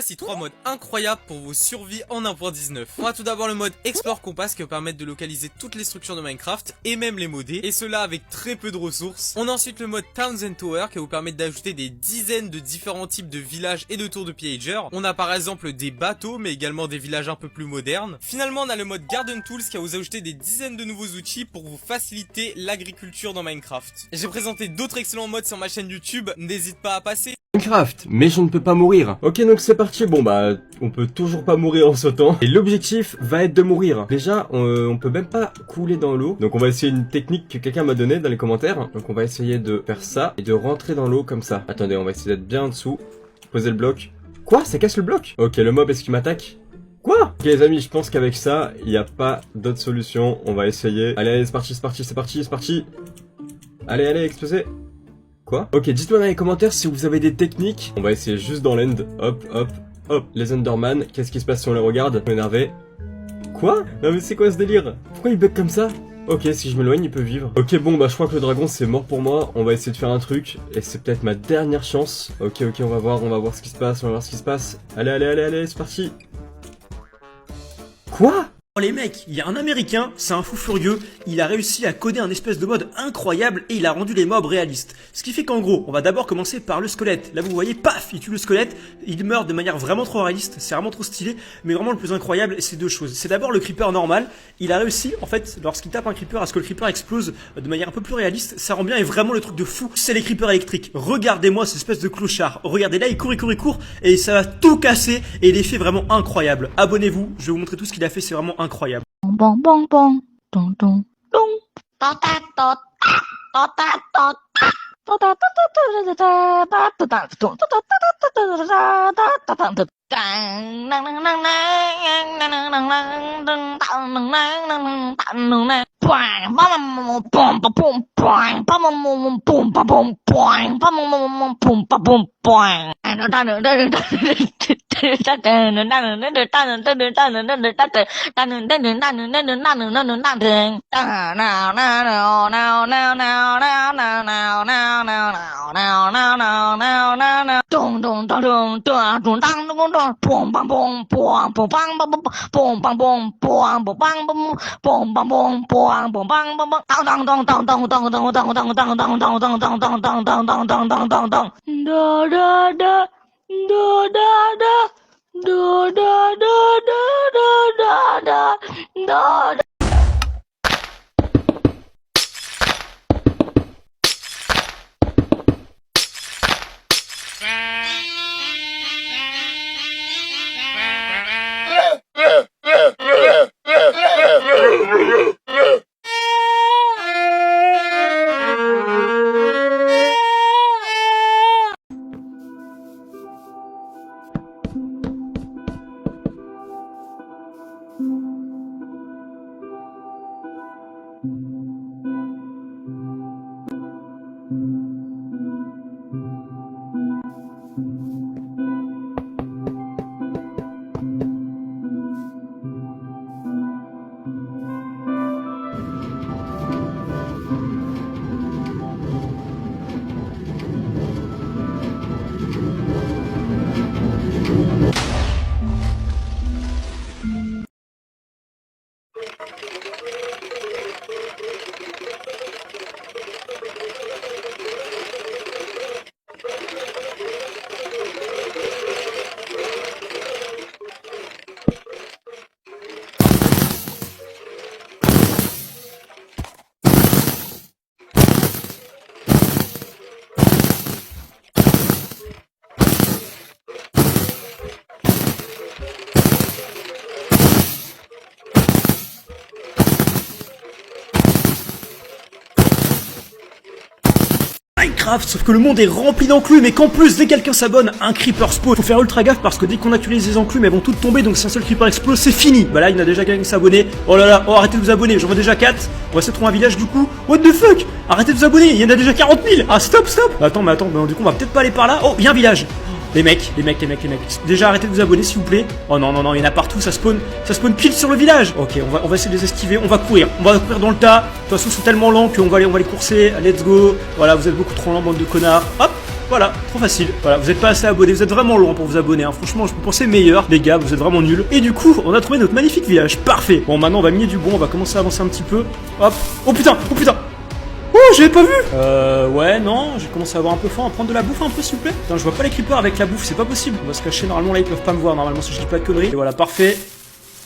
Voici 3 modes incroyables pour vos survies en 1.19. On a tout d'abord le mode Explore Compass qui va permettre de localiser toutes les structures de Minecraft et même les modder, et cela avec très peu de ressources. On a ensuite le mode Towns and Tower qui va vous permettre d'ajouter des dizaines de différents types de villages et de tours de pillager. On a par exemple des bateaux mais également des villages un peu plus modernes. Finalement on a le mode Garden Tools qui va vous ajouter des dizaines de nouveaux outils pour vous faciliter l'agriculture dans Minecraft. J'ai présenté d'autres excellents modes sur ma chaîne YouTube, n'hésite pas à passer. Minecraft, mais je ne peux pas mourir. Ok, donc c'est parti. Bon bah, on peut toujours pas mourir en sautant. Et l'objectif va être de mourir. Déjà, on peut même pas couler dans l'eau. Donc on va essayer une technique que quelqu'un m'a donnée dans les commentaires. Donc on va essayer de faire ça et de rentrer dans l'eau comme ça. Attendez, on va essayer d'être bien en dessous. Poser le bloc. Quoi? Ça casse le bloc? Ok, le mob, est-ce qu'il m'attaque? Quoi? Ok les amis, je pense qu'avec ça, il n'y a pas d'autre solution. On va essayer. Allez, allez, c'est parti, c'est parti, c'est parti, c'est parti. Allez, allez, explosez. Quoi? Ok, dites-moi dans les commentaires si vous avez des techniques. On va essayer juste dans l'end. Hop, hop, hop. Les Enderman, qu'est-ce qui se passe si on les regarde? On est énervé. Quoi? Non mais c'est quoi ce délire? Pourquoi il bug comme ça? Ok, si je m'éloigne, il peut vivre. Ok, bon, bah je crois que le dragon c'est mort pour moi. On va essayer de faire un truc. Et c'est peut-être ma dernière chance. Ok, ok, on va voir ce qui se passe, on va voir ce qui se passe. Allez, allez, allez, allez, c'est parti. Quoi? Oh les mecs, il y a un américain, c'est un fou furieux, il a réussi à coder un espèce de mode incroyable et il a rendu les mobs réalistes. Ce qui fait qu'en gros, on va d'abord commencer par le squelette. Là vous voyez, paf, il tue le squelette, il meurt de manière vraiment trop réaliste, c'est vraiment trop stylé, mais vraiment le plus incroyable, c'est deux choses. C'est d'abord le creeper normal, il a réussi, en fait, lorsqu'il tape un creeper, à ce que le creeper explose de manière un peu plus réaliste, ça rend bien et vraiment le truc de fou, c'est les creepers électriques. Regardez-moi cette espèce de clochard, regardez là, il court, et ça va tout casser et l'effet vraiment incroyable. Abonnez-vous, je vais vous montrer tout ce qu'il a fait, c'est vraiment incroyable. Bon bon bon don don don ta ta ta ta ta ta Minecraft, sauf que le monde est rempli d'enclumes et qu'en plus dès que quelqu'un s'abonne, un creeper spawn. Faut faire ultra gaffe parce que dès qu'on actualise les enclumes, elles vont toutes tomber, donc si un seul creeper explose, c'est fini. Bah là, il y en a déjà quelqu'un qui s'est abonné. Oh là là, oh arrêtez de vous abonner, j'en vois déjà 4. On va essayer de trouver un village du coup. What the fuck? Arrêtez de vous abonner, il y en a déjà 40 000. Ah stop, stop. Attends, mais du coup on va peut-être pas aller par là. Oh, il y a un village. Les mecs. Déjà arrêtez de vous abonner s'il vous plaît. Oh non, il y en a partout, ça spawn pile sur le village. Ok, on va essayer de les esquiver, on va courir dans le tas. De toute façon, ils sont tellement lents qu'on va les courser. Let's go. Voilà, vous êtes beaucoup trop lents, bande de connards. Hop. Voilà, trop facile. Voilà, vous êtes pas assez abonnés, vous êtes vraiment loin pour vous abonner, hein. Franchement, je pensais meilleur, les gars, vous êtes vraiment nuls. Et du coup, on a trouvé notre magnifique village, parfait. Bon, maintenant on va miner du bois, on va commencer à avancer un petit peu. Hop, oh putain, oh putain. Oh, j'avais pas vu. Ouais, non, j'ai commencé à avoir un peu faim, à prendre de la bouffe un peu, s'il vous plaît. Putain, je vois pas les creepers avec la bouffe, c'est pas possible. On va se cacher, normalement là, ils peuvent pas me voir, normalement, si je dis pas de conneries. Et voilà, parfait.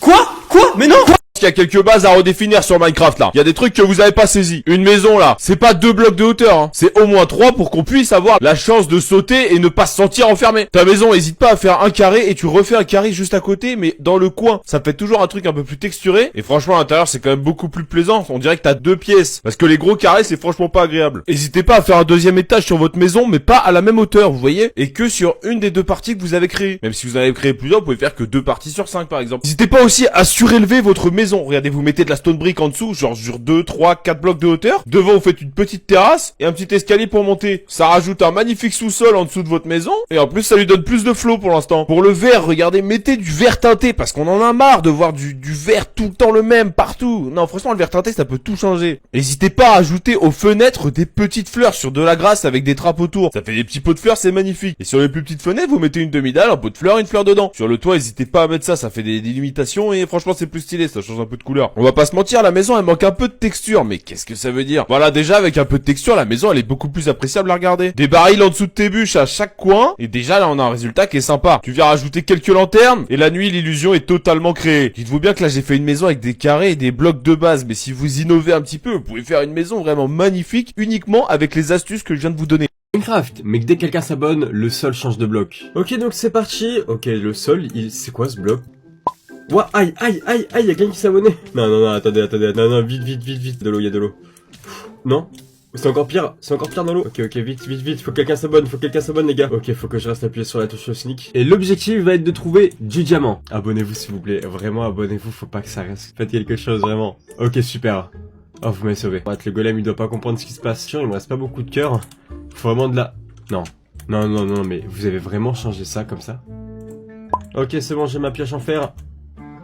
Quoi? Mais non! Il y a quelques bases à redéfinir sur Minecraft là. Il y a des trucs que vous avez pas saisi. Une maison là, c'est pas 2 blocs de hauteur, hein. C'est au moins 3 pour qu'on puisse avoir la chance de sauter et ne pas se sentir enfermé. Ta maison, hésite pas à faire un carré et tu refais un carré juste à côté, mais dans le coin. Ça fait toujours un truc un peu plus texturé. Et franchement, à l'intérieur, c'est quand même beaucoup plus plaisant. On dirait que t'as 2 pièces. Parce que les gros carrés, c'est franchement pas agréable. Hésitez pas à faire un deuxième étage sur votre maison, mais pas à la même hauteur, vous voyez. Et que sur une des 2 parties que vous avez créées. Même si vous en avez créé plusieurs, vous pouvez faire que 2 parties sur 5 par exemple. N'hésitez pas aussi à surélever votre maison. Regardez, vous mettez de la stone brick en dessous, genre sur 2, 3, 4 blocs de hauteur. Devant, vous faites une petite terrasse et un petit escalier pour monter. Ça rajoute un magnifique sous-sol en dessous de votre maison. Et en plus, ça lui donne plus de flow pour l'instant. Pour le vert, regardez, mettez du vert teinté parce qu'on en a marre de voir du vert tout le temps le même partout. Non, franchement, le vert teinté, ça peut tout changer. N'hésitez pas à ajouter aux fenêtres des petites fleurs sur de la grasse avec des trappes autour. Ça fait des petits pots de fleurs, c'est magnifique. Et sur les plus petites fenêtres, vous mettez une demi-dalle, un pot de fleurs, une fleur dedans. Sur le toit, n'hésitez pas à mettre ça, ça fait des limitations et franchement, c'est plus stylé, ça change un peu de couleur. On va pas se mentir, la maison elle manque un peu de texture, mais qu'est-ce que ça veut dire? Voilà, déjà avec un peu de texture, la maison elle est beaucoup plus appréciable à regarder. Des barils en dessous de tes bûches à chaque coin, et déjà là on a un résultat qui est sympa. Tu viens rajouter quelques lanternes, et la nuit l'illusion est totalement créée. Dites-vous bien que là j'ai fait une maison avec des carrés et des blocs de base, mais si vous innovez un petit peu, vous pouvez faire une maison vraiment magnifique, uniquement avec les astuces que je viens de vous donner. Minecraft, mais que dès que quelqu'un s'abonne, le sol change de bloc. Ok, donc c'est parti. Ok, le sol, c'est quoi ce bloc? Ouah, aïe, y'a quelqu'un qui s'est abonné. Non, attendez, non, vite, de l'eau, y'a de l'eau. Non, c'est encore pire dans l'eau. Ok, vite, faut que quelqu'un s'abonne, les gars. Ok, faut que je reste appuyé sur la touche sneak. Et l'objectif va être de trouver du diamant. Abonnez-vous s'il vous plaît, vraiment abonnez-vous, faut pas que ça reste. Faites quelque chose, vraiment. Ok, super. Oh, vous m'avez sauvé. Le golem, il doit pas comprendre ce qui se passe. Il me reste pas beaucoup de cœur. Faut vraiment de la... Non, mais vous avez vraiment changé ça comme ça? Ok, c'est bon, j'ai ma pioche en fer.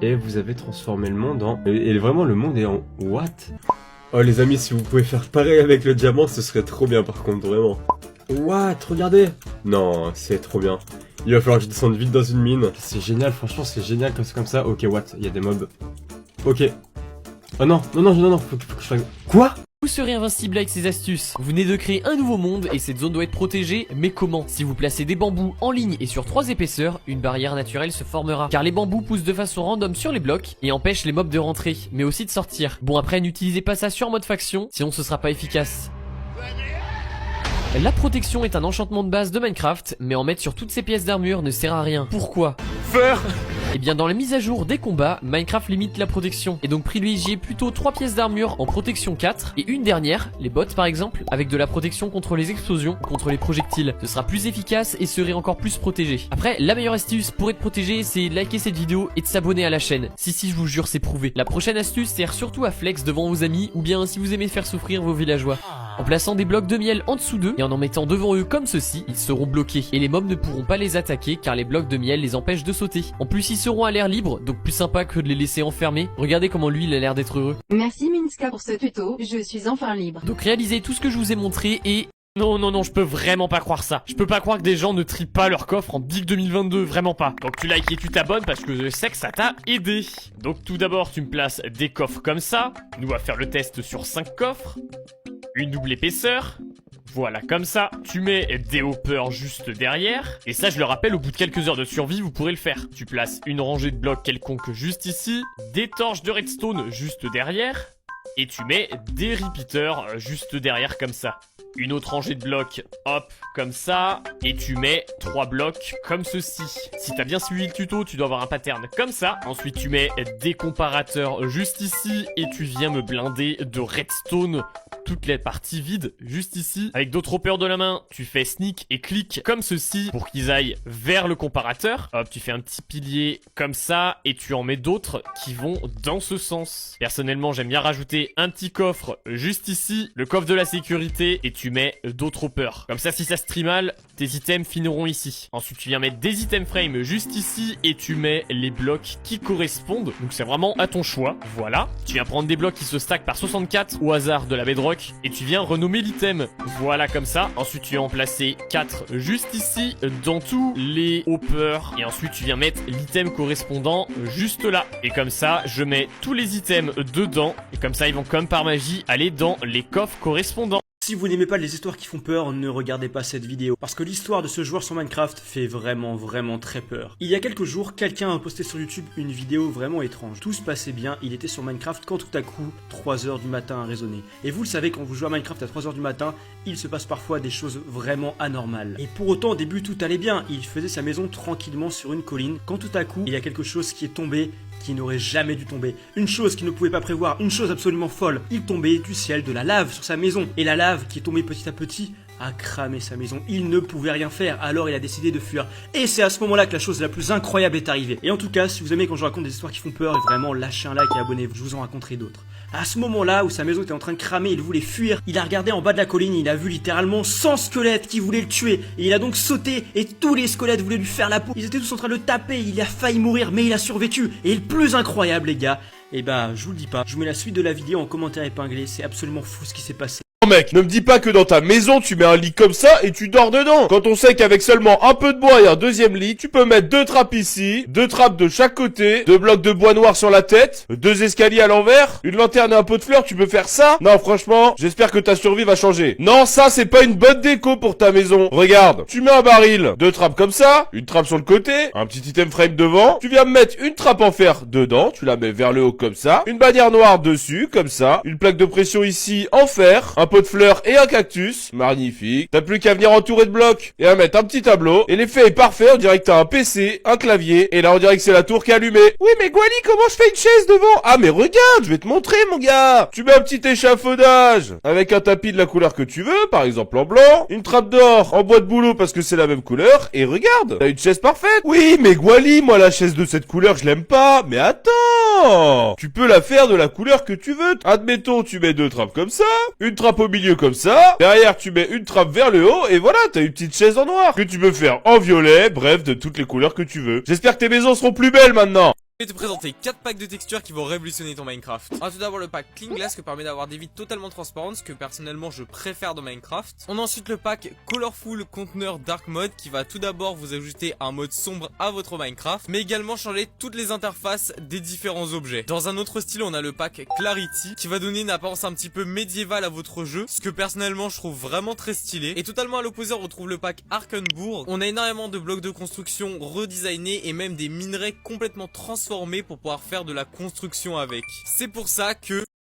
Et vous avez transformé le monde en... Et vraiment, le monde est en... What? Oh, les amis, si vous pouvez faire pareil avec le diamant, ce serait trop bien, par contre, vraiment. What? Regardez! Non, c'est trop bien. Il va falloir que je descende vite dans une mine. C'est génial, franchement, c'est génial comme ça. Ok, what? Il y a des mobs. Ok. Oh non, faut que je fasse... Quoi? Vous serez invincible avec ces astuces. Vous venez de créer un nouveau monde et cette zone doit être protégée, mais comment? Si vous placez des bambous en ligne et sur 3 épaisseurs, une barrière naturelle se formera. Car les bambous poussent de façon random sur les blocs et empêchent les mobs de rentrer, mais aussi de sortir. Bon, après, n'utilisez pas ça sur mode faction, sinon ce sera pas efficace. La protection est un enchantement de base de Minecraft, mais en mettre sur toutes ces pièces d'armure ne sert à rien. Pourquoi? Eh bien dans la mise à jour des combats, Minecraft limite la protection, et donc privilégiez plutôt 3 pièces d'armure en protection 4, et une dernière, les bottes par exemple, avec de la protection contre les explosions, contre les projectiles. Ce sera plus efficace et serait encore plus protégé. Après, la meilleure astuce pour être protégé, c'est de liker cette vidéo et de s'abonner à la chaîne. Si, je vous jure, c'est prouvé. La prochaine astuce sert surtout à flex devant vos amis, ou bien si vous aimez faire souffrir vos villageois. En plaçant des blocs de miel en dessous d'eux, et en mettant devant eux comme ceci, ils seront bloqués, et les mobs ne pourront pas les attaquer car les blocs de miel les empêchent de sauter. En plus, ils seront à l'air libre, donc plus sympa que de les laisser enfermés. Regardez comment lui il a l'air d'être heureux. Merci Minska pour ce tuto, je suis enfin libre. Donc réalisez tout ce que je vous ai montré et... Non, je peux vraiment pas croire ça. Je peux pas croire que des gens ne trient pas leur coffre en Big 2022, vraiment pas. Donc tu likes et tu t'abonnes parce que je sais que ça t'a aidé. Donc tout d'abord, tu me places des coffres comme ça. Nous on va faire le test sur 5 coffres. Une double épaisseur. Voilà, comme ça, tu mets des hoppers juste derrière. Et ça, je le rappelle, au bout de quelques heures de survie, vous pourrez le faire. Tu places une rangée de blocs quelconque juste ici, des torches de redstone juste derrière, et tu mets des repeaters juste derrière comme ça. Une autre rangée de blocs, hop, comme ça, et tu mets 3 blocs comme ceci. Si t'as bien suivi le tuto, tu dois avoir un pattern comme ça. Ensuite, tu mets des comparateurs juste ici, et tu viens me blinder de redstone toutes les parties vides juste ici. Avec d'autres hoppers de la main, tu fais sneak et clic comme ceci pour qu'ils aillent vers le comparateur. Hop, tu fais un petit pilier comme ça, et tu en mets d'autres qui vont dans ce sens. Personnellement, j'aime bien rajouter un petit coffre juste ici, le coffre de la sécurité, et tu mets d'autres hoppers. Comme ça, si ça se trie mal, tes items finiront ici. Ensuite, tu viens mettre des items frame juste ici, et tu mets les blocs qui correspondent. Donc c'est vraiment à ton choix. Voilà. Tu viens prendre des blocs qui se stackent par 64 au hasard de la bedrock. bloc et tu viens renommer l'item. Voilà comme ça. Ensuite tu viens en placer 4 juste ici dans tous les hoppers. Et ensuite tu viens mettre l'item correspondant juste là. Et comme ça je mets tous les items dedans. Et comme ça ils vont comme par magie aller dans les coffres correspondants. Si vous n'aimez pas les histoires qui font peur, ne regardez pas cette vidéo, parce que l'histoire de ce joueur sur Minecraft fait vraiment très peur. Il y a quelques jours, quelqu'un a posté sur YouTube une vidéo vraiment étrange. Tout se passait bien, il était sur Minecraft quand tout à coup, 3h du matin a résonné. Et vous le savez, quand vous jouez à Minecraft à 3h du matin, il se passe parfois des choses vraiment anormales. Et pour autant, au début, tout allait bien, il faisait sa maison tranquillement sur une colline, quand tout à coup, il y a quelque chose qui est tombé, qui n'aurait jamais dû tomber. Une chose qu'il ne pouvait pas prévoir, une chose absolument folle. Il tombait du ciel de la lave sur sa maison. Et la lave qui est tombée petit à petit a cramé sa maison. Il ne pouvait rien faire, alors il a décidé de fuir. Et c'est à ce moment-là que la chose la plus incroyable est arrivée. Et en tout cas, si vous aimez quand je raconte des histoires qui font peur, vraiment lâchez un like et abonnez-vous, je vous en raconterai d'autres. À ce moment-là où sa maison était en train de cramer, il voulait fuir, il a regardé en bas de la colline, il a vu littéralement 100 squelettes qui voulaient le tuer. Et il a donc sauté et tous les squelettes voulaient lui faire la peau. Ils étaient tous en train de le taper, il a failli mourir mais il a survécu. Et le plus incroyable les gars, et bah je vous le dis pas, je vous mets la suite de la vidéo en commentaire épinglé, c'est absolument fou ce qui s'est passé. Non mec, ne me dis pas que dans ta maison tu mets un lit comme ça et tu dors dedans. Quand on sait qu'avec seulement un peu de bois et un deuxième lit, tu peux mettre 2 trappes ici, 2 trappes de chaque côté, 2 blocs de bois noir sur la tête, 2 escaliers à l'envers, une lanterne et un pot de fleurs, tu peux faire ça? Non franchement, j'espère que ta survie va changer. Non, ça c'est pas une bonne déco pour ta maison. Regarde, tu mets un baril, 2 trappes comme ça, une trappe sur le côté, un petit item frame devant, tu viens mettre une trappe en fer dedans, tu la mets vers le haut comme ça, une bannière noire dessus comme ça, une plaque de pression ici en fer, un pot de fleurs et un cactus. Magnifique. T'as plus qu'à venir entourer de blocs et à mettre un petit tableau. Et l'effet est parfait. On dirait que t'as un PC, un clavier. Et là, on dirait que c'est la tour qui est allumée. Oui, mais Gwali, comment je fais une chaise devant? Ah, mais regarde, je vais te montrer, mon gars. Tu mets un petit échafaudage avec un tapis de la couleur que tu veux, par exemple en blanc. Une trappe d'or en bois de bouleau parce que c'est la même couleur. Et regarde, t'as une chaise parfaite. Oui, mais Gwali, moi, la chaise de cette couleur, je l'aime pas. Mais attends, tu peux la faire de la couleur que tu veux. Admettons, tu mets 2 trappes comme ça, une trappe au milieu comme ça, derrière tu mets une trappe vers le haut, et voilà, t'as une petite chaise en noir, que tu peux faire en violet, bref, de toutes les couleurs que tu veux. J'espère que tes maisons seront plus belles maintenant. Je vais te présenter 4 packs de textures qui vont révolutionner ton Minecraft. On a tout d'abord le pack Clean Glass qui permet d'avoir des vides totalement transparentes, ce que personnellement je préfère dans Minecraft. On a ensuite le pack Colorful Container Dark Mode qui va tout d'abord vous ajouter un mode sombre à votre Minecraft, mais également changer toutes les interfaces des différents objets. Dans un autre style, on a le pack Clarity qui va donner une apparence un petit peu médiévale à votre jeu, ce que personnellement je trouve vraiment très stylé. Et totalement à l'opposé, on retrouve le pack Arkenbourg. On a énormément de blocs de construction redesignés et même des minerais complètement transformés pour pouvoir faire de la construction avec. C'est pour ça que